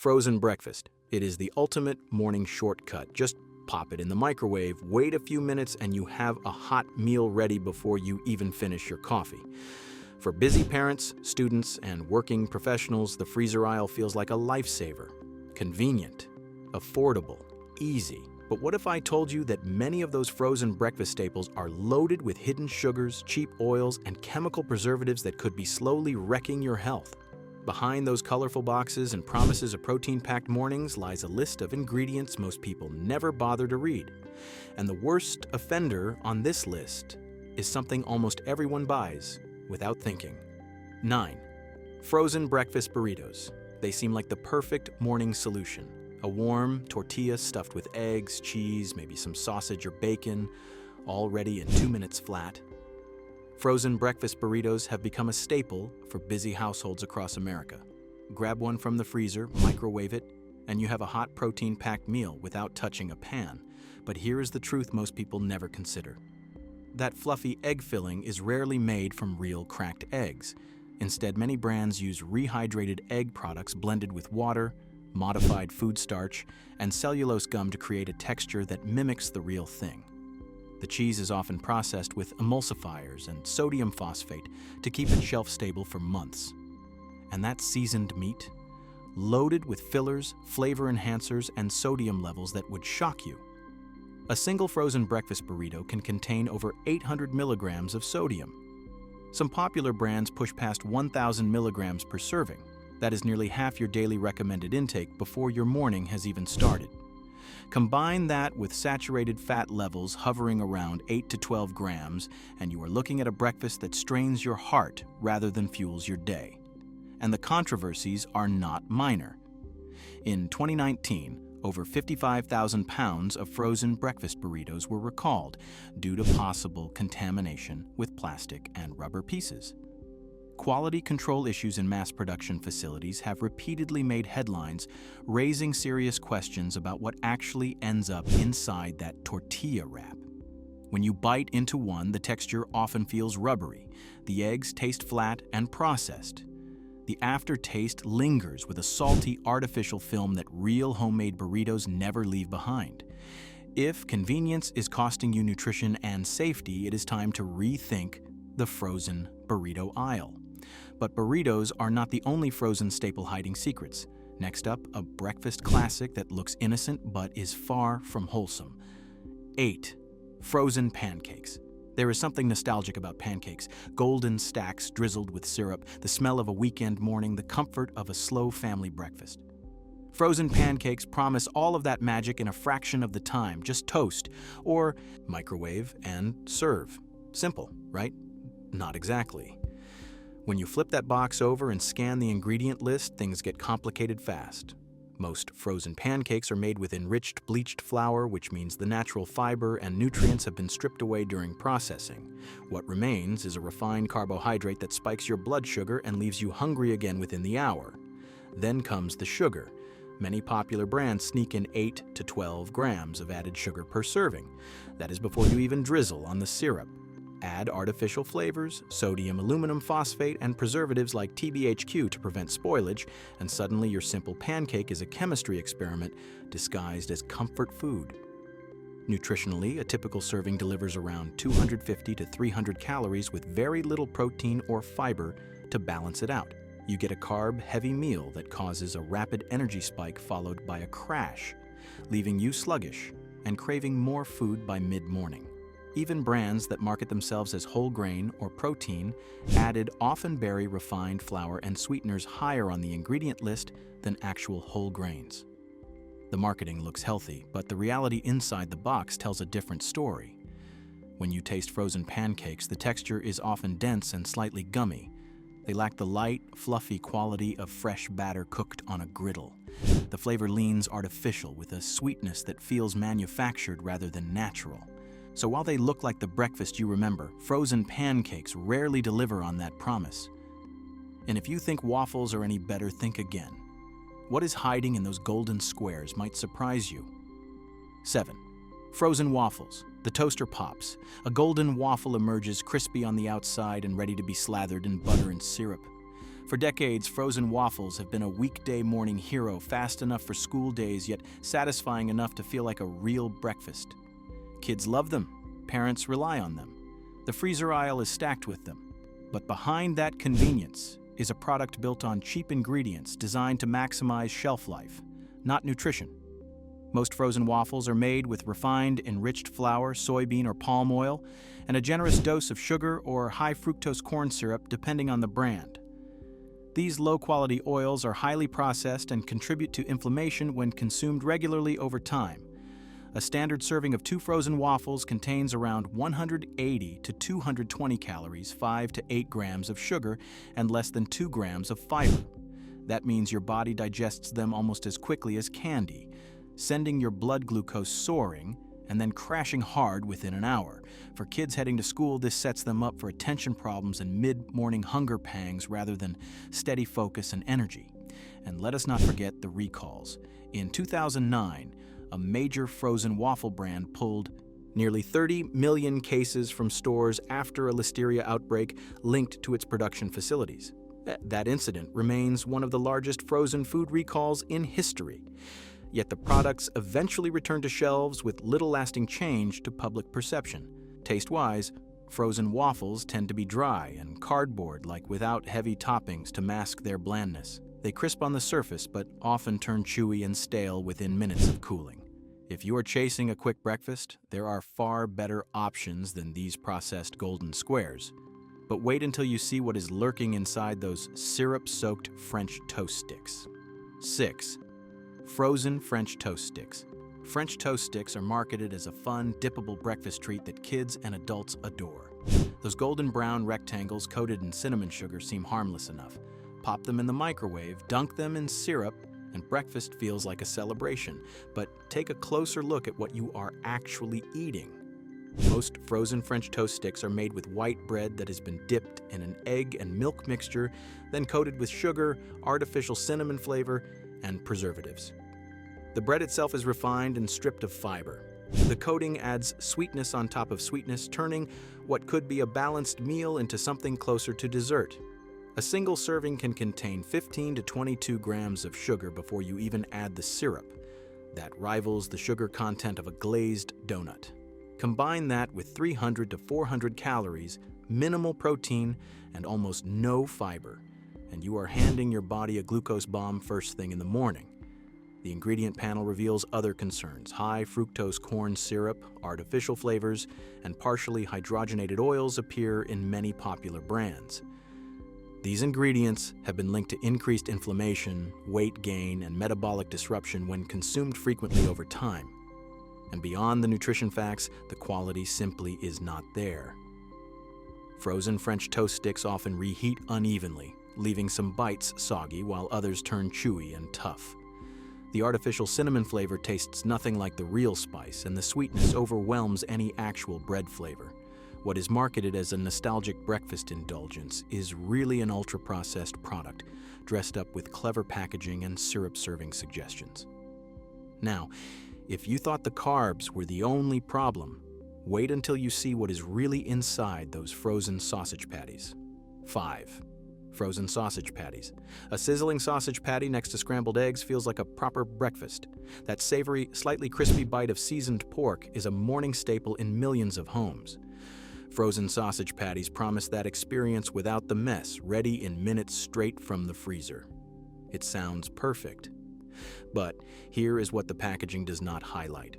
Frozen breakfast. It is the ultimate morning shortcut. Just pop it in the microwave, wait a few minutes, and you have a hot meal ready before you even finish your coffee. For busy parents, students, and working professionals, the freezer aisle feels like a lifesaver. Convenient, affordable, easy. But what if I told you that many of those frozen breakfast staples are loaded with hidden sugars, cheap oils, and chemical preservatives that could be slowly wrecking your health? Behind those colorful boxes and promises of protein-packed mornings lies a list of ingredients most people never bother to read. And the worst offender on this list is something almost everyone buys without thinking. 9. Frozen breakfast burritos. They seem like the perfect morning solution. A warm tortilla stuffed with eggs, cheese, maybe some sausage or bacon, all ready in 2 minutes flat. Frozen breakfast burritos have become a staple for busy households across America. Grab one from the freezer, microwave it, and you have a hot protein-packed meal without touching a pan. But here is the truth most people never consider. That fluffy egg filling is rarely made from real cracked eggs. Instead, many brands use rehydrated egg products blended with water, modified food starch, and cellulose gum to create a texture that mimics the real thing. The cheese is often processed with emulsifiers and sodium phosphate to keep it shelf-stable for months. And that seasoned meat, loaded with fillers, flavor enhancers, and sodium levels that would shock you. A single frozen breakfast burrito can contain over 800 milligrams of sodium. Some popular brands push past 1,000 milligrams per serving. That is nearly half your daily recommended intake before your morning has even started. Combine that with saturated fat levels hovering around 8 to 12 grams, and you are looking at a breakfast that strains your heart rather than fuels your day. And the controversies are not minor. In 2019, over 55,000 pounds of frozen breakfast burritos were recalled due to possible contamination with plastic and rubber pieces. Quality control issues in mass production facilities have repeatedly made headlines, raising serious questions about what actually ends up inside that tortilla wrap. When you bite into one, the texture often feels rubbery. The eggs taste flat and processed. The aftertaste lingers with a salty, artificial film that real homemade burritos never leave behind. If convenience is costing you nutrition and safety, it is time to rethink the frozen burrito aisle. But burritos are not the only frozen staple hiding secrets. Next up, a breakfast classic that looks innocent but is far from wholesome. 8. Frozen pancakes. There is something nostalgic about pancakes. Golden stacks drizzled with syrup, the smell of a weekend morning, the comfort of a slow family breakfast. Frozen pancakes promise all of that magic in a fraction of the time. Just toast, or microwave and serve. Simple, right? Not exactly. When you flip that box over and scan the ingredient list, things get complicated fast. Most frozen pancakes are made with enriched bleached flour, which means the natural fiber and nutrients have been stripped away during processing. What remains is a refined carbohydrate that spikes your blood sugar and leaves you hungry again within the hour. Then comes the sugar. Many popular brands sneak in 8 to 12 grams of added sugar per serving. That is before you even drizzle on the syrup. Add artificial flavors, sodium aluminum phosphate, and preservatives like TBHQ to prevent spoilage, and suddenly your simple pancake is a chemistry experiment disguised as comfort food. Nutritionally, a typical serving delivers around 250 to 300 calories with very little protein or fiber to balance it out. You get a carb-heavy meal that causes a rapid energy spike followed by a crash, leaving you sluggish and craving more food by mid-morning. Even brands that market themselves as whole grain or protein added often bury refined flour and sweeteners higher on the ingredient list than actual whole grains. The marketing looks healthy, but the reality inside the box tells a different story. When you taste frozen pancakes, the texture is often dense and slightly gummy. They lack the light, fluffy quality of fresh batter cooked on a griddle. The flavor leans artificial with a sweetness that feels manufactured rather than natural. So while they look like the breakfast you remember, frozen pancakes rarely deliver on that promise. And if you think waffles are any better, think again. What is hiding in those golden squares might surprise you. 7. Frozen waffles. The toaster pops. A golden waffle emerges crispy on the outside and ready to be slathered in butter and syrup. For decades, frozen waffles have been a weekday morning hero, fast enough for school days, yet satisfying enough to feel like a real breakfast. Kids love them. Parents rely on them. The freezer aisle is stacked with them. But behind that convenience is a product built on cheap ingredients designed to maximize shelf life, not nutrition. Most frozen waffles are made with refined, enriched flour, soybean, or palm oil, and a generous dose of sugar or high fructose corn syrup depending on the brand. These low-quality oils are highly processed and contribute to inflammation when consumed regularly over time. A standard serving of 2 frozen waffles contains around 180 to 220 calories, 5 to 8 grams of sugar, and less than 2 grams of fiber. That means your body digests them almost as quickly as candy, sending your blood glucose soaring and then crashing hard within an hour. For kids heading to school, this sets them up for attention problems and mid-morning hunger pangs rather than steady focus and energy. And let us not forget the recalls. In 2009, a major frozen waffle brand pulled nearly 30 million cases from stores after a listeria outbreak linked to its production facilities. That incident remains one of the largest frozen food recalls in history. Yet the products eventually returned to shelves with little lasting change to public perception. Taste-wise, frozen waffles tend to be dry and cardboard-like without heavy toppings to mask their blandness. They crisp on the surface but often turn chewy and stale within minutes of cooling. If you are chasing a quick breakfast, there are far better options than these processed golden squares. But wait until you see what is lurking inside those syrup-soaked French toast sticks. 6. Frozen French toast sticks. French toast sticks are marketed as a fun, dippable breakfast treat that kids and adults adore. Those golden brown rectangles coated in cinnamon sugar seem harmless enough. Pop them in the microwave, dunk them in syrup, and breakfast feels like a celebration. But take a closer look at what you are actually eating. Most frozen French toast sticks are made with white bread that has been dipped in an egg and milk mixture, then coated with sugar, artificial cinnamon flavor, and preservatives. The bread itself is refined and stripped of fiber. The coating adds sweetness on top of sweetness, turning what could be a balanced meal into something closer to dessert. A single serving can contain 15 to 22 grams of sugar before you even add the syrup. That rivals the sugar content of a glazed donut. Combine that with 300 to 400 calories, minimal protein, and almost no fiber, and you are handing your body a glucose bomb first thing in the morning. The ingredient panel reveals other concerns. High fructose corn syrup, artificial flavors, and partially hydrogenated oils appear in many popular brands. These ingredients have been linked to increased inflammation, weight gain, and metabolic disruption when consumed frequently over time. And beyond the nutrition facts, the quality simply is not there. Frozen French toast sticks often reheat unevenly, leaving some bites soggy while others turn chewy and tough. The artificial cinnamon flavor tastes nothing like the real spice, and the sweetness overwhelms any actual bread flavor. What is marketed as a nostalgic breakfast indulgence is really an ultra-processed product, dressed up with clever packaging and syrup-serving suggestions. Now, if you thought the carbs were the only problem, wait until you see what is really inside those frozen sausage patties. 5. Frozen sausage patties. A sizzling sausage patty next to scrambled eggs feels like a proper breakfast. That savory, slightly crispy bite of seasoned pork is a morning staple in millions of homes. Frozen sausage patties promise that experience without the mess, ready in minutes straight from the freezer. It sounds perfect. But here is what the packaging does not highlight.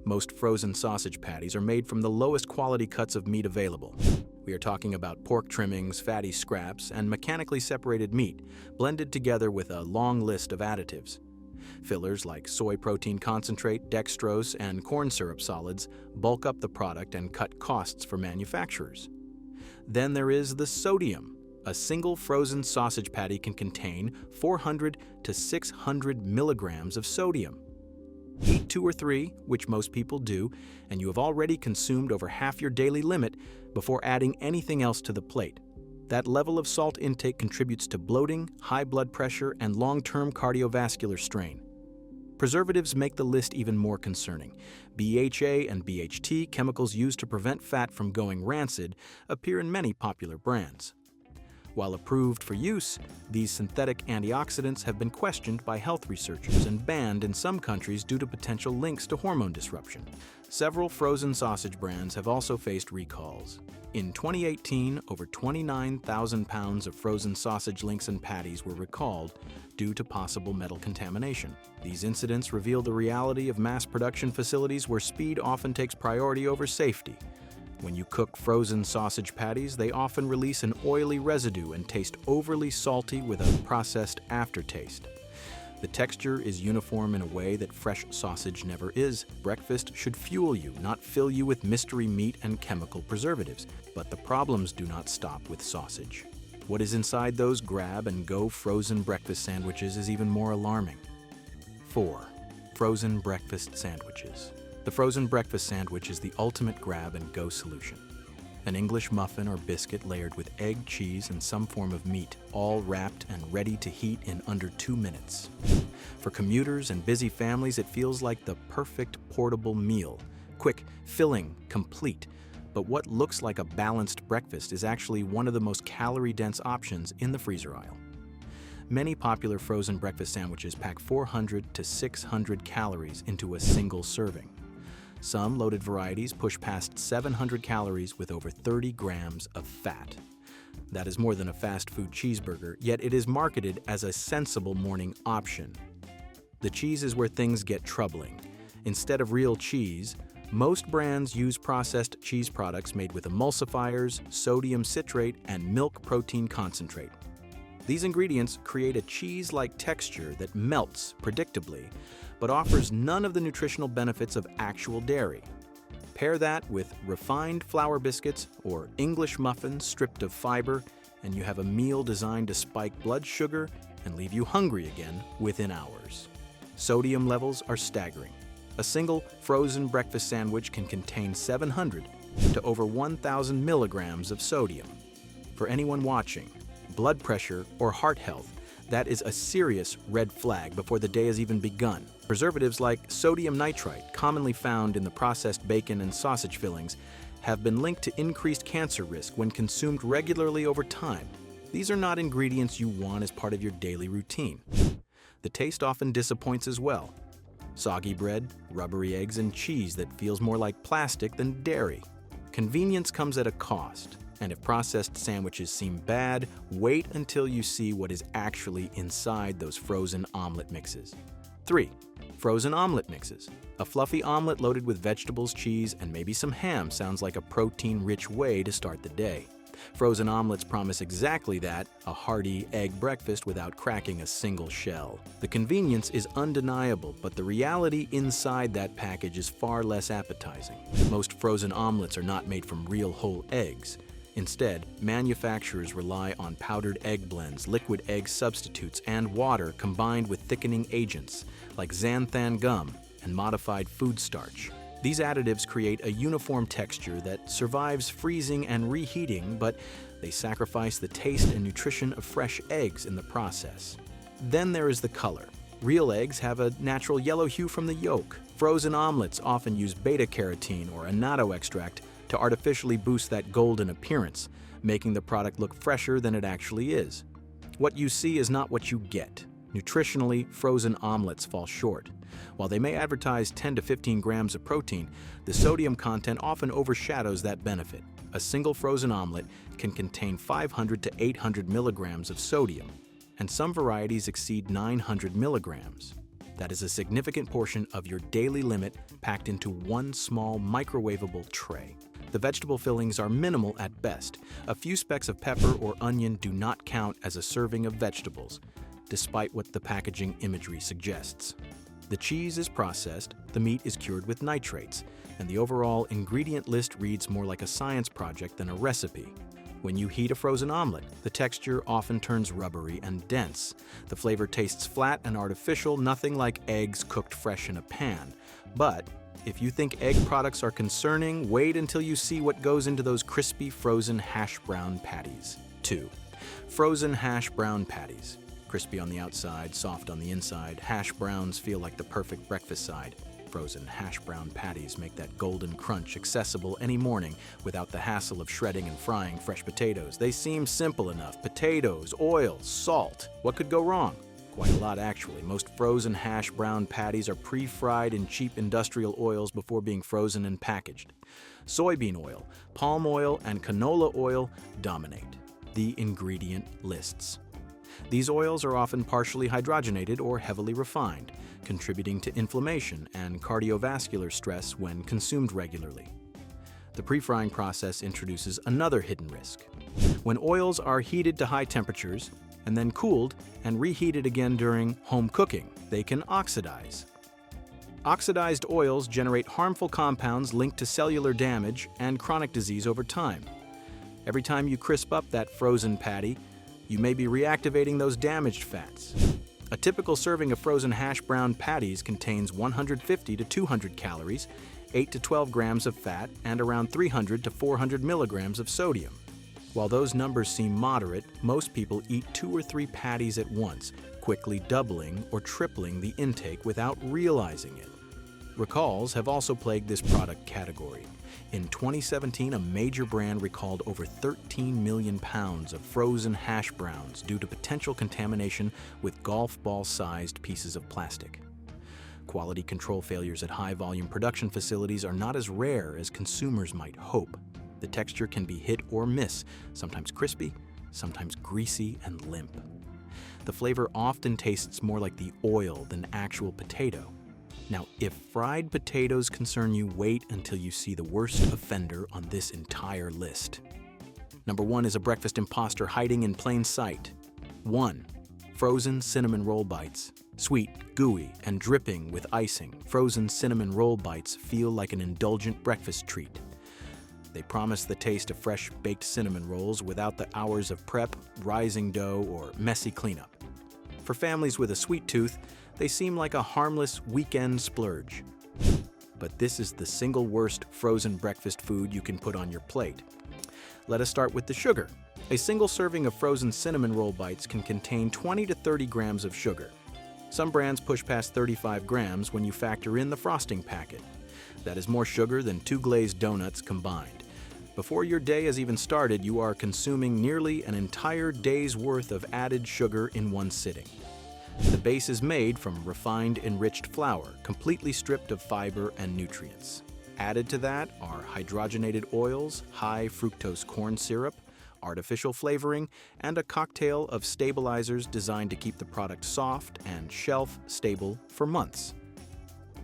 Most frozen sausage patties are made from the lowest quality cuts of meat available. We are talking about pork trimmings, fatty scraps, and mechanically separated meat, blended together with a long list of additives. Fillers like soy protein concentrate, dextrose, and corn syrup solids bulk up the product and cut costs for manufacturers. Then there is the sodium. A single frozen sausage patty can contain 400 to 600 milligrams of sodium. Eat 2 or 3, which most people do, and you have already consumed over half your daily limit before adding anything else to the plate. That level of salt intake contributes to bloating, high blood pressure, and long-term cardiovascular strain. Preservatives make the list even more concerning. BHA and BHT, chemicals used to prevent fat from going rancid, appear in many popular brands. While approved for use, these synthetic antioxidants have been questioned by health researchers and banned in some countries due to potential links to hormone disruption. Several frozen sausage brands have also faced recalls. In 2018, over 29,000 pounds of frozen sausage links and patties were recalled due to possible metal contamination. These incidents reveal the reality of mass production facilities where speed often takes priority over safety. When you cook frozen sausage patties, they often release an oily residue and taste overly salty with a processed aftertaste. The texture is uniform in a way that fresh sausage never is. Breakfast should fuel you, not fill you with mystery meat and chemical preservatives. But the problems do not stop with sausage. What is inside those grab-and-go frozen breakfast sandwiches is even more alarming. 4. Frozen breakfast sandwiches. The frozen breakfast sandwich is the ultimate grab-and-go solution. An English muffin or biscuit layered with egg, cheese, and some form of meat, all wrapped and ready to heat in under 2 minutes. For commuters and busy families, it feels like the perfect portable meal. Quick, filling, complete. But what looks like a balanced breakfast is actually one of the most calorie-dense options in the freezer aisle. Many popular frozen breakfast sandwiches pack 400 to 600 calories into a single serving. Some loaded varieties push past 700 calories with over 30 grams of fat. That is more than a fast food cheeseburger, yet it is marketed as a sensible morning option. The cheese is where things get troubling. Instead of real cheese, most brands use processed cheese products made with emulsifiers, sodium citrate, and milk protein concentrate. These ingredients create a cheese-like texture that melts predictably, but offers none of the nutritional benefits of actual dairy. Pair that with refined flour biscuits or English muffins stripped of fiber, and you have a meal designed to spike blood sugar and leave you hungry again within hours. Sodium levels are staggering. A single frozen breakfast sandwich can contain 700 to over 1,000 milligrams of sodium. For anyone watching, blood pressure or heart health, that is a serious red flag before the day has even begun. Preservatives like sodium nitrite, commonly found in the processed bacon and sausage fillings, have been linked to increased cancer risk when consumed regularly over time. These are not ingredients you want as part of your daily routine. The taste often disappoints as well. Soggy bread, rubbery eggs, and cheese that feels more like plastic than dairy. Convenience comes at a cost. And if processed sandwiches seem bad, wait until you see what is actually inside those frozen omelet mixes. 3. Frozen omelet mixes. A fluffy omelet loaded with vegetables, cheese, and maybe some ham sounds like a protein-rich way to start the day. Frozen omelets promise exactly that, a hearty egg breakfast without cracking a single shell. The convenience is undeniable, but the reality inside that package is far less appetizing. Most frozen omelets are not made from real whole eggs. Instead, manufacturers rely on powdered egg blends, liquid egg substitutes, and water combined with thickening agents like xanthan gum and modified food starch. These additives create a uniform texture that survives freezing and reheating, but they sacrifice the taste and nutrition of fresh eggs in the process. Then there is the color. Real eggs have a natural yellow hue from the yolk. Frozen omelets often use beta-carotene or annatto extract to artificially boost that golden appearance, making the product look fresher than it actually is. What you see is not what you get. Nutritionally, frozen omelets fall short. While they may advertise 10 to 15 grams of protein, the sodium content often overshadows that benefit. A single frozen omelet can contain 500 to 800 milligrams of sodium, and some varieties exceed 900 milligrams. That is a significant portion of your daily limit packed into one small microwavable tray. The vegetable fillings are minimal at best. A few specks of pepper or onion do not count as a serving of vegetables, despite what the packaging imagery suggests. The cheese is processed, the meat is cured with nitrates, and the overall ingredient list reads more like a science project than a recipe. When you heat a frozen omelet, the texture often turns rubbery and dense. The flavor tastes flat and artificial, nothing like eggs cooked fresh in a pan. But if you think egg products are concerning, wait until you see what goes into those crispy frozen hash brown patties. 2. Frozen hash brown patties. Crispy on the outside, soft on the inside, hash browns feel like the perfect breakfast side. Frozen hash brown patties make that golden crunch accessible any morning without the hassle of shredding and frying fresh potatoes. They seem simple enough. Potatoes, oil, salt. What could go wrong? Quite a lot, actually. Most frozen hash brown patties are pre-fried in cheap industrial oils before being frozen and packaged. Soybean oil, palm oil, and canola oil dominate the ingredient lists. These oils are often partially hydrogenated or heavily refined, contributing to inflammation and cardiovascular stress when consumed regularly. The pre-frying process introduces another hidden risk. When oils are heated to high temperatures and then cooled and reheated again during home cooking, they can oxidize. Oxidized oils generate harmful compounds linked to cellular damage and chronic disease over time. Every time you crisp up that frozen patty, you may be reactivating those damaged fats. A typical serving of frozen hash brown patties contains 150 to 200 calories, 8 to 12 grams of fat, and around 300 to 400 milligrams of sodium. While those numbers seem moderate, most people eat 2 or 3 patties at once, quickly doubling or tripling the intake without realizing it. Recalls have also plagued this product category. In 2017, a major brand recalled over 13 million pounds of frozen hash browns due to potential contamination with golf ball-sized pieces of plastic. Quality control failures at high-volume production facilities are not as rare as consumers might hope. The texture can be hit or miss, sometimes crispy, sometimes greasy and limp. The flavor often tastes more like the oil than actual potato. Now, if fried potatoes concern you, wait until you see the worst offender on this entire list. Number 1 is a breakfast imposter hiding in plain sight. 1. Frozen cinnamon roll bites. Sweet, gooey, and dripping with icing, frozen cinnamon roll bites feel like an indulgent breakfast treat. They promise the taste of fresh baked cinnamon rolls without the hours of prep, rising dough, or messy cleanup. For families with a sweet tooth, they seem like a harmless weekend splurge. But this is the single worst frozen breakfast food you can put on your plate. Let us start with the sugar. A single serving of frozen cinnamon roll bites can contain 20 to 30 grams of sugar. Some brands push past 35 grams when you factor in the frosting packet. That is more sugar than 2 glazed donuts combined. Before your day has even started, you are consuming nearly an entire day's worth of added sugar in one sitting. The base is made from refined enriched flour, completely stripped of fiber and nutrients. Added to that are hydrogenated oils, high fructose corn syrup, artificial flavoring, and a cocktail of stabilizers designed to keep the product soft and shelf-stable for months.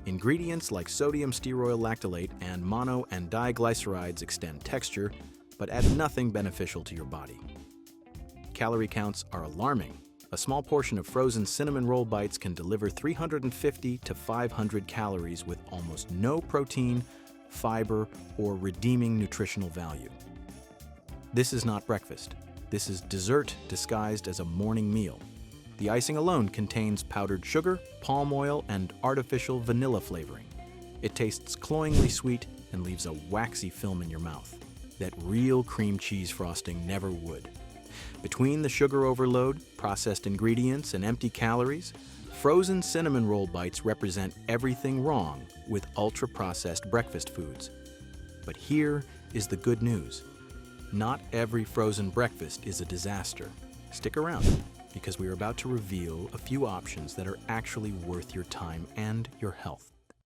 Ingredients like sodium stearoyl lactylate and mono and diglycerides extend texture, but add nothing beneficial to your body. Calorie counts are alarming. A small portion of frozen cinnamon roll bites can deliver 350 to 500 calories with almost no protein, fiber, or redeeming nutritional value. This is not breakfast. This is dessert disguised as a morning meal. The icing alone contains powdered sugar, palm oil, and artificial vanilla flavoring. It tastes cloyingly sweet and leaves a waxy film in your mouth that real cream cheese frosting never would. Between the sugar overload, processed ingredients, and empty calories, frozen cinnamon roll bites represent everything wrong with ultra-processed breakfast foods. But here is the good news. Not every frozen breakfast is a disaster. Stick around, because we are about to reveal a few options that are actually worth your time and your health.